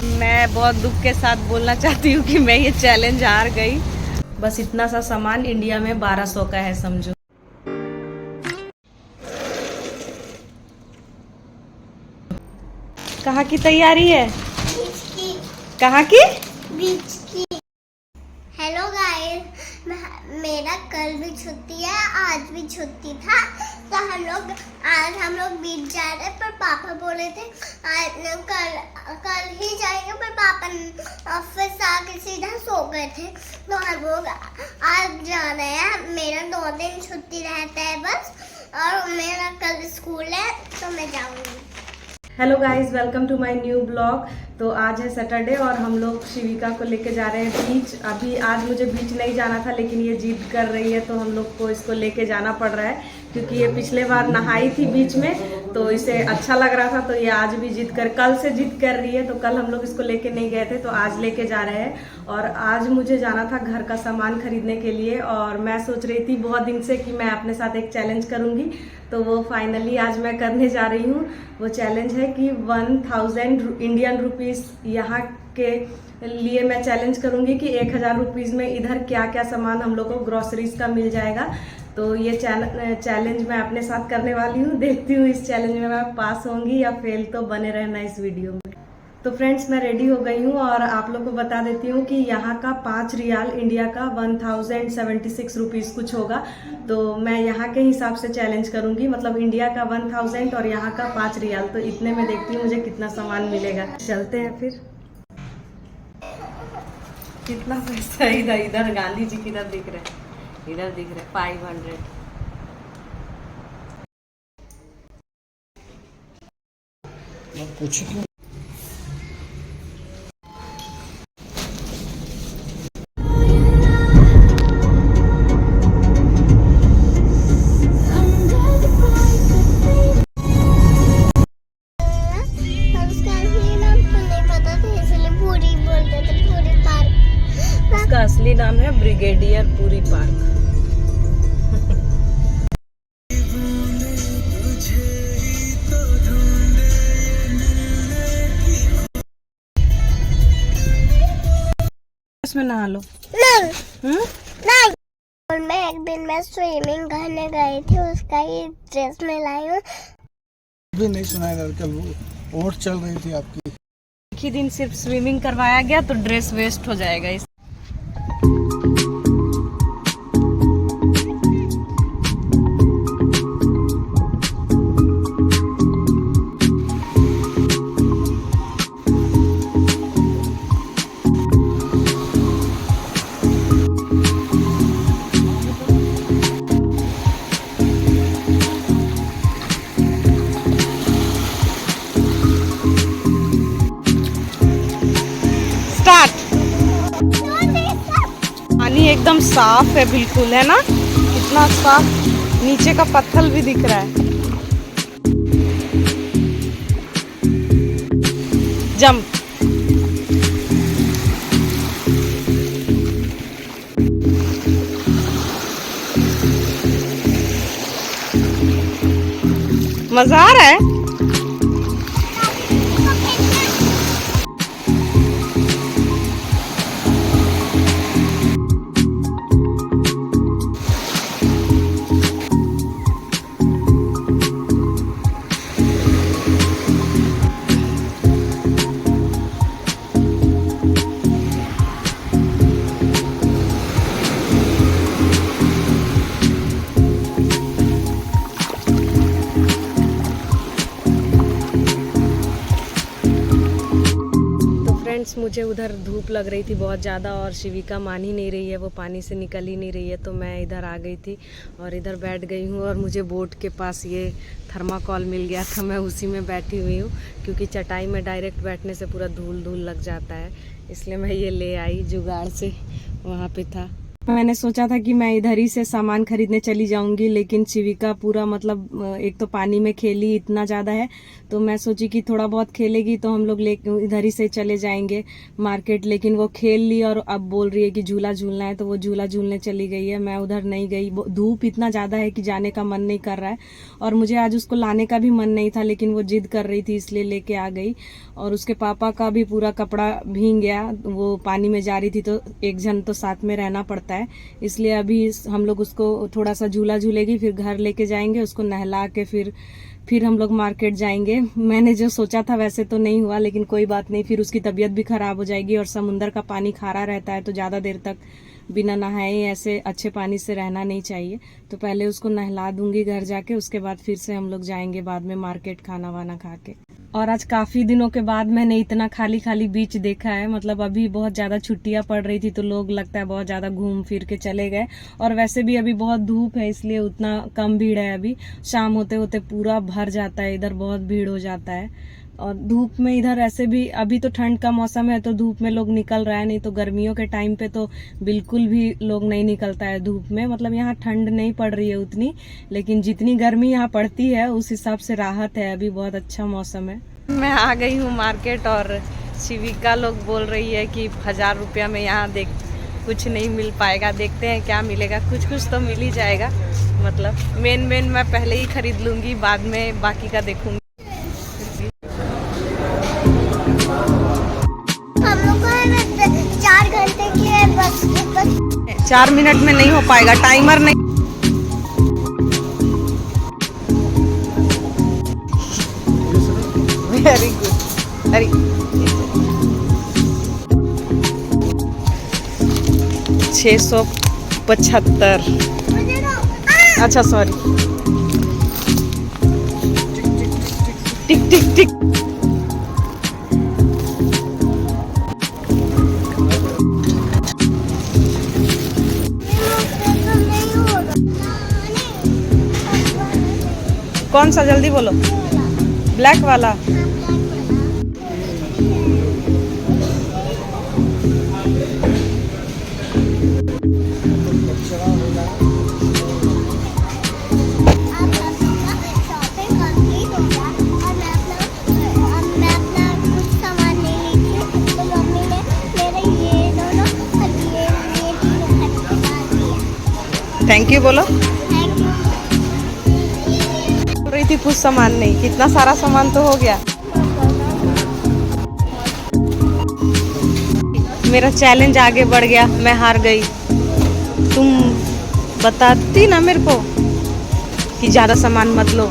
मैं बहुत दुख के साथ बोलना चाहती हूँ कि मैं ये चैलेंज हार गई। बस इतना सा सामान इंडिया में 1200 का है समझो। कहाँ की तैयारी है? बीच की। कहाँ की? बीच की। हेलो गाइस, मेरा कल भी छुट्टी है, आज भी छुट्टी था, तो आज हम लोग बीच जा रहे हैं। पर पापा बोले थे आज कल ही जाएंगे, पर पापा ऑफिस आके सीधा सो गए थे, तो हम लोग आज जा रहे हैं। मेरा 2 दिन छुट्टी रहता है बस, और मेरा कल स्कूल है, तो मैं जाऊंगी। Hello guys, welcome to my new blog. तो आज है सैटरडे और हम लोग शिविका को लेके जा रहे हैं बीच। अभी आज मुझे बीच नहीं जाना था, लेकिन ये जिद कर रही है तो हम लोग को इसको लेके जाना पड़ रहा है, क्योंकि ये पिछले बार नहाई थी बीच में तो इसे अच्छा लग रहा था। तो ये आज भी कल से जिद कर रही है। तो कल हम लोग इसको लेके नहीं गए थे, तो आज लेके जा रहे हैं। और आज मुझे जाना था घर का सामान खरीदने के लिए, और मैं सोच रही थी बहुत दिन से कि मैं अपने साथ एक चैलेंज करूंगी, तो वो फाइनली आज मैं करने जा रही हूँ। वो चैलेंज है कि 1000 इंडियन रुपीस यहाँ के लिए मैं चैलेंज करूंगी कि 1000 रुपीज़ में इधर क्या क्या सामान हम लोग को ग्रोसरीज का मिल जाएगा। तो ये चैलेंज मैं अपने साथ करने वाली हूँ। देखती हूँ इस चैलेंज में मैं पास होंगी या फेल। तो बने रहना इस वीडियो में। तो फ्रेंड्स, मैं रेडी हो गई हूँ और आप लोग को बता देती हूँ कि यहाँ का 5 रियाल इंडिया का 1076 रुपीज़ कुछ होगा। तो मैं यहाँ के हिसाब से चैलेंज करूँगी, मतलब इंडिया का 1000 और यहाँ का 5 रियाल। तो इतने में देखती हूँ मुझे कितना सामान मिलेगा। चलते हैं फिर। कितना पैसा है? इधर इधर गांधी जी किधर दिख रहे हैं? इधर दिख रहे 500। कुछ क्यों? उसका असली नाम है ब्रिगेडियर पुरी पार्क। इसमें नहा लो। नहीं। नहीं। और मैं एक दिन में स्विमिंग करने गई थी, उसका ही ड्रेस में लाई हूँ। भी नहीं सुनाया, कल वो वोट चल रही थी आपकी। एक ही दिन सिर्फ स्विमिंग करवाया गया तो ड्रेस वेस्ट हो जाएगा इस। पानी एकदम साफ है, बिल्कुल है ना? कितना साफ, नीचे का पत्थर भी दिख रहा है। जंप। मजा आ रहा है। मुझे उधर धूप लग रही थी बहुत ज़्यादा, और शिविका मान ही नहीं रही है, वो पानी से निकल ही नहीं रही है। तो मैं इधर आ गई थी और इधर बैठ गई हूँ, और मुझे बोट के पास ये थर्माकोल मिल गया था। मैं उसी में बैठी हुई हूँ, क्योंकि चटाई में डायरेक्ट बैठने से पूरा धूल धूल लग जाता है, इसलिए मैं ये ले आई जुगाड़ से, वहाँ पे था। मैंने सोचा था कि मैं इधर ही से सामान खरीदने चली जाऊंगी, लेकिन शिविका पूरा मतलब एक तो पानी में खेली इतना ज़्यादा है, तो मैं सोची कि थोड़ा बहुत खेलेगी तो हम लोग ले इधर ही से चले जाएंगे मार्केट। लेकिन वो खेल ली और अब बोल रही है कि झूला झूलना है, तो वो झूला झूलने चली गई है। मैं उधर नहीं गई, धूप इतना ज़्यादा है कि जाने का मन नहीं कर रहा है, और मुझे आज उसको लाने का भी मन नहीं था, लेकिन वो जिद कर रही थी इसलिए लेके आ गई। और उसके पापा का भी पूरा कपड़ा भीग गया, वो पानी में जा रही थी, तो एक जन तो साथ में रहना पड़ता है, इसलिए अभी हम लोग उसको थोड़ा सा झूला झूलेगी, फिर घर लेके जाएंगे, उसको नहला के फिर हम लोग मार्केट जाएंगे। मैंने जो सोचा था वैसे तो नहीं हुआ, लेकिन कोई बात नहीं, फिर उसकी तबीयत भी खराब हो जाएगी, और समुंदर का पानी खारा रहता है तो ज़्यादा देर तक बिना नहाए ऐसे अच्छे पानी से रहना नहीं चाहिए। तो पहले उसको नहला दूंगी घर जाके, उसके बाद फिर से हम लोग जाएंगे बाद में मार्केट खाना वाना खा के। और आज काफ़ी दिनों के बाद मैंने इतना खाली खाली बीच देखा है, मतलब अभी बहुत ज़्यादा छुट्टियां पड़ रही थी तो लोग लगता है बहुत ज़्यादा घूम फिर के चले गए, और वैसे भी अभी बहुत धूप है इसलिए उतना कम भीड़ है। अभी शाम होते होते पूरा भर जाता है, इधर बहुत भीड़ हो जाता है। और धूप में इधर ऐसे भी अभी तो ठंड का मौसम है तो धूप में लोग निकल रहा है, नहीं तो गर्मियों के टाइम पे तो बिल्कुल भी लोग नहीं निकलता है धूप में। मतलब यहाँ ठंड नहीं पड़ रही है उतनी, लेकिन जितनी गर्मी यहाँ पड़ती है उस हिसाब से राहत है, अभी बहुत अच्छा मौसम है। मैं आ गई हूँ मार्केट, और शिविका लोग बोल रही है कि 1000 रुपया में यहाँ देख कुछ नहीं मिल पाएगा, देखते हैं क्या मिलेगा, कुछ कुछ तो मिल ही जाएगा। मतलब मेन मैं पहले ही खरीद लूँगी, बाद में बाकी का देखूँगी। हम लोग को 4 घंटे के लिए बस 4 मिनट में नहीं हो पाएगा, टाइमर नहीं। Very good. अरे 675। अच्छा सॉरी, टिक टिक टिक। कौन सा, जल्दी बोलो। ब्लैक वाला। थैंक यू बोलो। बोल रही थी कुछ सामान नहीं, कितना सारा सामान तो हो गया। मेरा चैलेंज आगे बढ़ गया, मैं हार गई। तुम बताती ना मेरे को कि ज़्यादा सामान मत लो।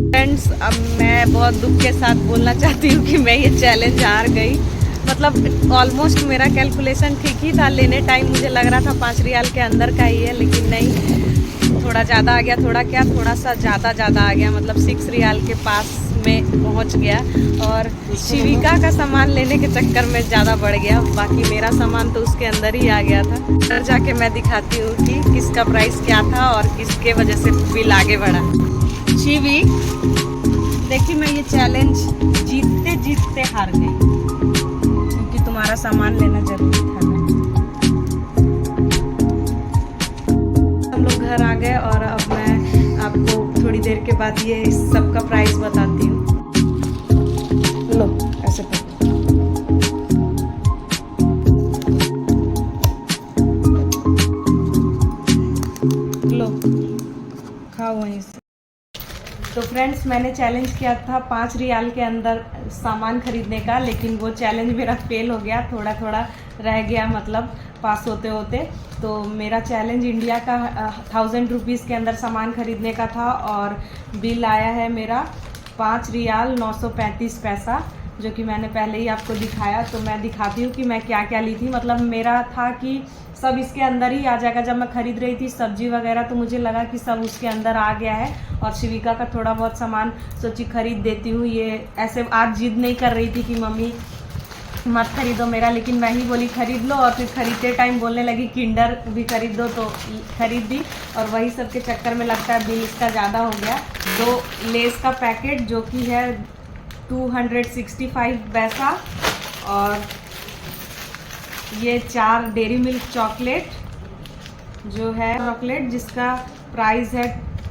फ्रेंड्स, अब मैं बहुत दुख के साथ बोलना चाहती हूँ कि मैं ये चैलेंज हार गई। मतलब ऑलमोस्ट मेरा कैलकुलेशन ठीक ही था, लेने टाइम मुझे लग रहा था 5 रियाल के अंदर का ही है, लेकिन नहीं, थोड़ा ज़्यादा आ गया। थोड़ा सा ज़्यादा आ गया, मतलब 6 रियाल के पास में पहुंच गया। और शिविका का सामान लेने के चक्कर में ज़्यादा बढ़ गया, बाकी मेरा सामान तो उसके अंदर ही आ गया था। घर जाके मैं दिखाती हूँ कि किसका प्राइस क्या था और किसके वजह से बिल आगे बढ़ा। शिवी, देखिए मैं ये चैलेंज जीतते जीतते हार गई, क्योंकि तुम्हारा सामान लेना जरूरी था। हम लोग घर आ गए, और अब मैं आपको थोड़ी देर के बाद ये सबका प्राइस बताती हूँ। लो ऐसे पकड़ो। लो खाओ वहीं से। तो फ्रेंड्स, मैंने चैलेंज किया था 5 रियाल के अंदर सामान खरीदने का, लेकिन वो चैलेंज मेरा फेल हो गया, थोड़ा रह गया, मतलब पास होते होते। तो मेरा चैलेंज इंडिया का 1000 रुपीज़ के अंदर सामान खरीदने का था, और बिल आया है मेरा 5 रियाल 935 पैसा, जो कि मैंने पहले ही आपको दिखाया। तो मैं दिखाती हूँ कि मैं क्या क्या ली थी। मतलब मेरा था कि सब इसके अंदर ही आ जाएगा। जब मैं खरीद रही थी सब्जी वगैरह, तो मुझे लगा कि सब उसके अंदर आ गया है, और शिविका का थोड़ा बहुत सामान सोची खरीद देती हूँ। ये ऐसे आज जिद नहीं कर रही थी कि मम्मी मत खरीदो मेरा, लेकिन मैं ही बोली खरीद लो, और फिर खरीदते टाइम बोलने लगी किंडर भी खरीद दो, तो खरीद दी। और वही सब के चक्कर में लगता है बिल इसका ज़्यादा हो गया। 2 लेस का पैकेट, जो कि है 265 पैसा। और ये 4 डेयरी मिल्क चॉकलेट जो है चॉकलेट जिसका प्राइस है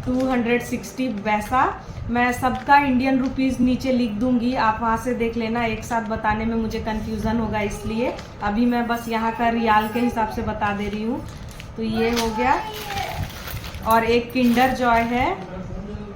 260 पैसा। मैं सबका इंडियन रुपीस नीचे लिख दूंगी, आप वहाँ से देख लेना, एक साथ बताने में मुझे कंफ्यूजन होगा इसलिए अभी मैं बस यहाँ का रियाल के हिसाब से बता दे रही हूँ। तो ये हो गया। और एक किंडर जॉय है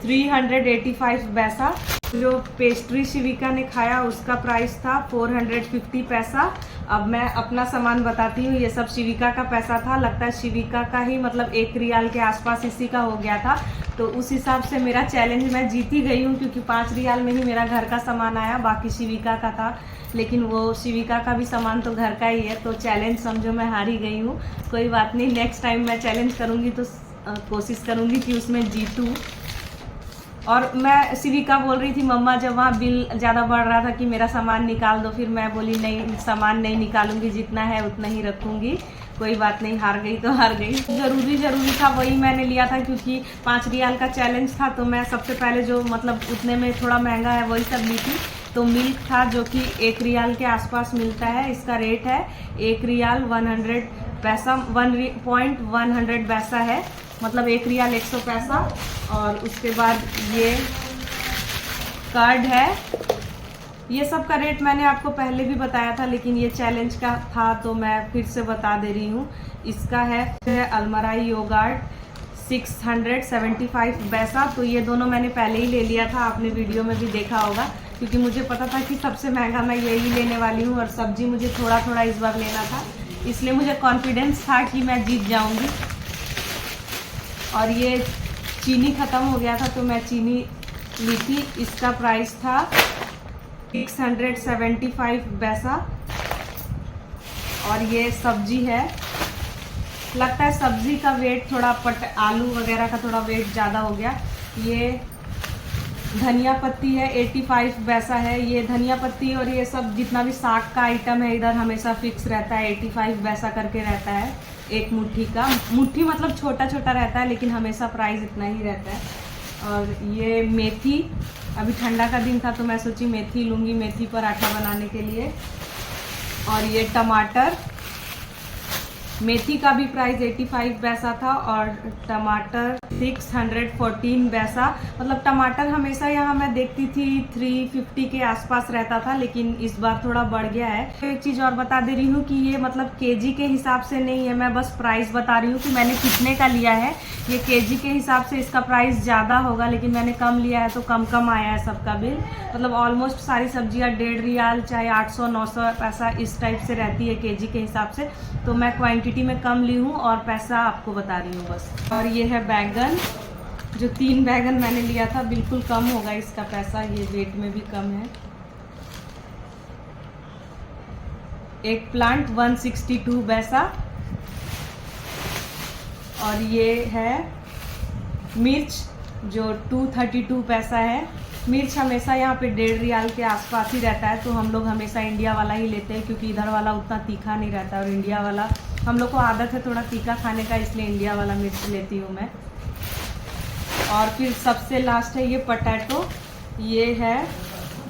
385 पैसा। जो पेस्ट्री शिविका ने खाया उसका प्राइस था 450 पैसा। अब मैं अपना सामान बताती हूँ, ये सब शिविका का पैसा था, लगता है शिविका का ही मतलब 1 रियाल के आसपास इसी का हो गया था। तो उस हिसाब से मेरा चैलेंज मैं जीत ही गई हूँ क्योंकि 5 रियाल में ही मेरा घर का सामान आया, बाकी शिविका का था। लेकिन वो शिविका का भी सामान तो घर का ही है, तो चैलेंज समझो मैं हार ही गई हूँ। कोई बात नहीं, नेक्स्ट टाइम मैं चैलेंज करूँगी तो कोशिश करूँगी कि उसमें जीतूँ। और मैं शिविका बोल रही थी मम्मा जब वहाँ बिल ज़्यादा बढ़ रहा था कि मेरा सामान निकाल दो, फिर मैं बोली नहीं, सामान नहीं निकालूंगी, जितना है उतना ही रखूँगी। कोई बात नहीं, हार गई तो हार गई। ज़रूरी था वही मैंने लिया था क्योंकि 5 रियाल का चैलेंज था, तो मैं सबसे पहले जो मतलब उतने में थोड़ा महंगा है वही सब ली थी। तो मिल्क था जो कि 1 रियाल के आसपास मिलता है, इसका रेट है 1 रियाल 100 पैसा, 1.100 पैसा है, मतलब 1 रियाल 100 पैसा। और उसके बाद ये कार्ड है, ये सब का रेट मैंने आपको पहले भी बताया था लेकिन ये चैलेंज का था तो मैं फिर से बता दे रही हूँ। इसका है अलमराई योगार्ट 675 पैसा। तो ये दोनों मैंने पहले ही ले लिया था, आपने वीडियो में भी देखा होगा, क्योंकि मुझे पता था कि सबसे महंगा मैं यही लेने वाली हूँ और सब्जी मुझे थोड़ा थोड़ा इस बार लेना था, इसलिए मुझे कॉन्फिडेंस था कि मैं जीत जाऊँगी। और ये चीनी ख़त्म हो गया था तो मैं चीनी ली थी, इसका प्राइस था 675 पैसा। और ये सब्जी है, लगता है सब्जी का वेट थोड़ा आलू वगैरह का थोड़ा वेट ज़्यादा हो गया। ये धनिया पत्ती है 85 पैसा है। ये धनिया पत्ती और ये सब जितना भी साग का आइटम है इधर हमेशा फिक्स रहता है, 85 पैसा करके रहता है एक मुट्ठी का। मुट्ठी मतलब छोटा छोटा रहता है लेकिन हमेशा प्राइस इतना ही रहता है। और ये मेथी, अभी ठंडा का दिन था तो मैं सोची मेथी लूँगी, मेथी पराठा बनाने के लिए। और ये टमाटर, मेथी का भी प्राइस 85 पैसा था और टमाटर 614 पैसा। मतलब टमाटर हमेशा यहाँ मैं देखती थी 350 के आसपास रहता था लेकिन इस बार थोड़ा बढ़ गया है। एक चीज़ और बता दे रही हूँ कि ये मतलब केजी के हिसाब से नहीं है, मैं बस प्राइस बता रही हूँ कि मैंने कितने का लिया है। ये केजी के हिसाब से इसका प्राइस ज़्यादा होगा लेकिन मैंने कम लिया है तो कम आया है सबका बिल। मतलब ऑलमोस्ट सारी सब्जियाँ 1.5 रियाल चाहे 800-900 पैसा इस टाइप से रहती है केजी के हिसाब से, तो मैं क्वांटिटी में कम ली हूँ और पैसा आपको बता रही हूँ बस। और ये है बैगन, जो 3 बैगन मैंने लिया था, बिल्कुल कम होगा इसका पैसा, ये वेट में भी कम है। एक प्लांट 162 पैसा। और ये है मिर्च जो 232 पैसा है। मिर्च हमेशा यहाँ पे 1.5 रियाल के आसपास ही रहता है, तो हम लोग हमेशा इंडिया वाला ही लेते हैं क्योंकि इधर वाला उतना तीखा नहीं रहता और इंडिया वाला हम लोग को आदत है थोड़ा तीखा खाने का, इसलिए इंडिया वाला मिर्च लेती हूँ मैं। और फिर सबसे लास्ट है ये पोटैटो, ये है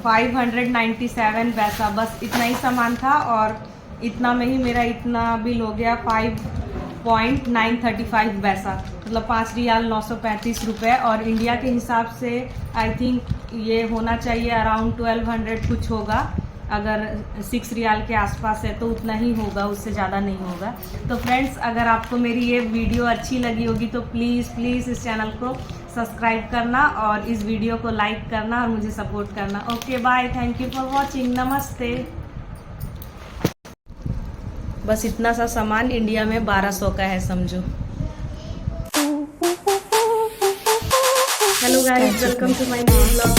597 पैसा। बस इतना ही सामान था और इतना में ही मेरा इतना बिल हो गया 5.935 पैसा, मतलब 5 रियाल 935 रुपये। और इंडिया के हिसाब से आई थिंक ये होना चाहिए अराउंड 1200 कुछ होगा, अगर 6 रियाल के आसपास है तो उतना ही होगा, उससे ज़्यादा नहीं होगा। तो फ्रेंड्स, अगर आपको मेरी ये वीडियो अच्छी लगी होगी तो प्लीज़ इस चैनल को सब्सक्राइब करना और इस वीडियो को लाइक करना और मुझे सपोर्ट करना। Okay bye, thank you for watching, नमस्ते। बस इतना सा सामान इंडिया में 1200 का है समझो। Hello guys, welcome to my new blog.